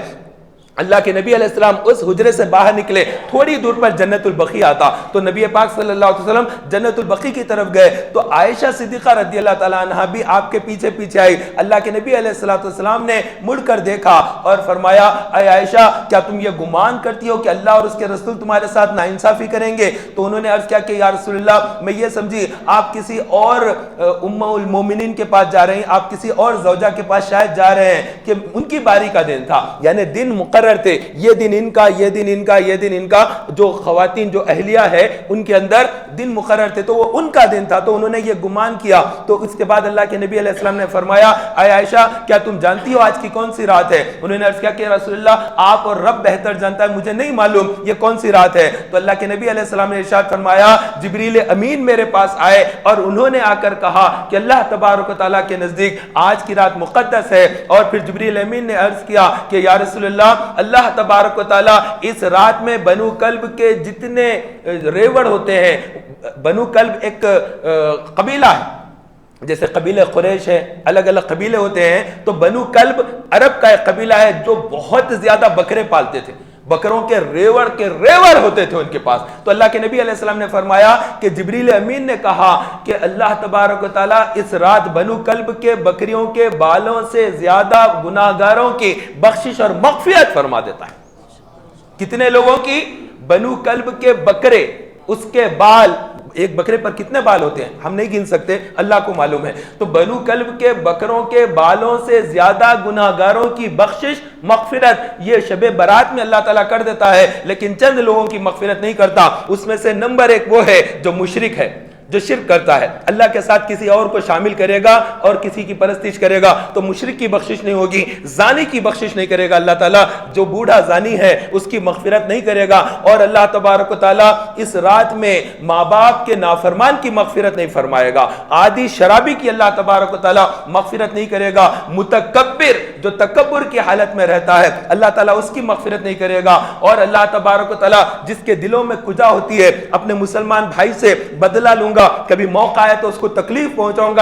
اللہ کے نبی علیہ السلام اس حجرے سے باہر نکلے، تھوڑی دور پر جنت البقیع آتا، تو نبی پاک صلی اللہ علیہ وسلم جنت البقیع کی طرف گئے تو عائشہ صدیقہ رضی اللہ تعالیٰ عنہا بھی آپ کے پیچھے پیچھے آئی. اللہ کے نبی علیہ السلام نے مڑ کر دیکھا اور فرمایا، اے عائشہ کیا تم یہ گمان کرتی ہو کہ اللہ اور اس کے رسول تمہارے ساتھ ناانصافی کریں گے؟ تو انہوں نے عرض کیا کہ یا رسول اللہ، میں یہ سمجھی آپ کسی اور ام المومنین کے پاس جا رہے ہیں، آپ کسی اور زوجہ کے پاس شاید جا رہے ہیں کہ ان کی باری کا دن تھا، یعنی دن مقرر تھے، یہ دن ان کا، یہ دن ان کا، یہ دن ان کا. جو خواتین جو اہلیہ ہے ان کے اندر دن مقرر تھے تو وہ ان کا دن تھا، تو انہوں نے یہ گمان کیا. تو اس کے بعد اللہ کے نبی علیہ السلام نے فرمایا، اے عائشہ کیا تم جانتی ہو آج کی کون سی رات ہے؟ انہوں نے عرض کیا کہ رسول اللہ آپ اور رب بہتر جانتا ہے، مجھے نہیں معلوم یہ کون سی رات ہے. تو اللہ کے نبی علیہ السلام نے ارشاد فرمایا، جبریل امین میرے پاس آئے اور انہوں نے آ کر کہا کہ اللہ تبارک و تعالیٰ کے نزدیک آج کی رات مقدس ہے. اور پھر جبریل امین نے عرض کیا کہ یا رسول اللہ، اللہ تبارک و تعالیٰ اس رات میں بنو کلب کے جتنے ریوڑ ہوتے ہیں، بنو کلب ایک قبیلہ ہے، جیسے قبیلہ قریش ہے، الگ الگ قبیلے ہوتے ہیں، تو بنو کلب عرب کا ایک قبیلہ ہے جو بہت زیادہ بکرے پالتے تھے، بکروں کے ریوڑ ہوتے تھے ان کے پاس. تو اللہ کے نبی علیہ السلام نے فرمایا کہ جبریل امین نے کہا کہ اللہ تبارک و تعالیٰ اس رات بنو کلب کے بکریوں کے بالوں سے زیادہ گناہگاروں کی بخشش اور مغفرت فرما دیتا ہے. کتنے لوگوں کی؟ بنو کلب کے بکرے، اس کے بال، ایک بکرے پر کتنے بال ہوتے ہیں ہم نہیں گن سکتے، اللہ کو معلوم ہے. تو بنو کلب کے بکروں کے بالوں سے زیادہ گناہگاروں کی بخشش، مغفرت یہ شب برات میں اللہ تعالیٰ کر دیتا ہے، لیکن چند لوگوں کی مغفرت نہیں کرتا. اس میں سے نمبر ایک وہ ہے جو مشرک ہے، جو شرک کرتا ہے، اللہ کے ساتھ کسی اور کو شامل کرے گا اور کسی کی پرستش کرے گا تو مشرک کی بخشش نہیں ہوگی. زانی کی بخشش نہیں کرے گا اللہ تعالیٰ، جو بوڑھا زانی ہے اس کی مغفرت نہیں کرے گا. اور اللہ تبارک و تعالیٰ اس رات میں ماں باپ کے نافرمان کی مغفرت نہیں فرمائے گا. عادی شرابی کی اللہ تبارک و تعالیٰ مغفرت نہیں کرے گا. متکبر جو تکبر کی حالت میں رہتا ہے اللہ تعالیٰ اس کی مغفرت نہیں کرے گا. اور اللہ تبارک و تعالیٰ جس کے دلوں میں کجا ہوتی ہے اپنے مسلمان بھائی سے بدلہ لوں گا، کبھی موقع آئے تو اس کو تکلیف پہنچاؤں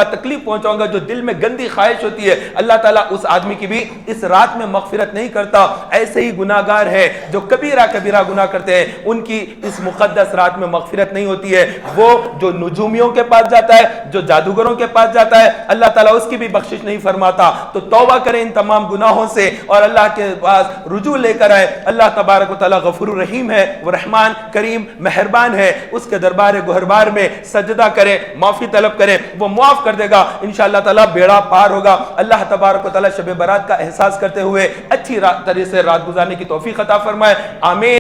گا، جو دل میں گندی خواہش ہوتی ہے اللہ تعالیٰ اس آدمی کی بھی اس رات میں مغفرت نہیں کرتا. ایسے ہی گناہگار ہیں جو کبیرہ گناہ کرتے ہیں، ان کی اس مقدس رات میں مغفرت نہیں ہوتی ہے. وہ جو نجومیوں کے پاس جاتا ہے، جو جادوگروں کے پاس جاتا ہے، اللہ تعالیٰ اس کی بھی بخشش نہیں فرماتا. تو توبہ کریں ان تمام گناہوں سے اور اللہ کے پاس رجوع لے کر آئے. اللہ تبارک و تعالیٰ غفور الرحیم ہے، وہ رحمان کریم مہربان ہے. اس کے دربار گہربار میں سجدہ کریں، معافی طلب کریں، وہ معاف کر دے گا انشاءاللہ تعالیٰ. بیڑا پار ہوگا. اللہ تبارک و تعالیٰ شب برات کا احساس کرتے ہوئے اچھی طرح سے رات گزارنے کی توفیق عطا فرمائے. آمین.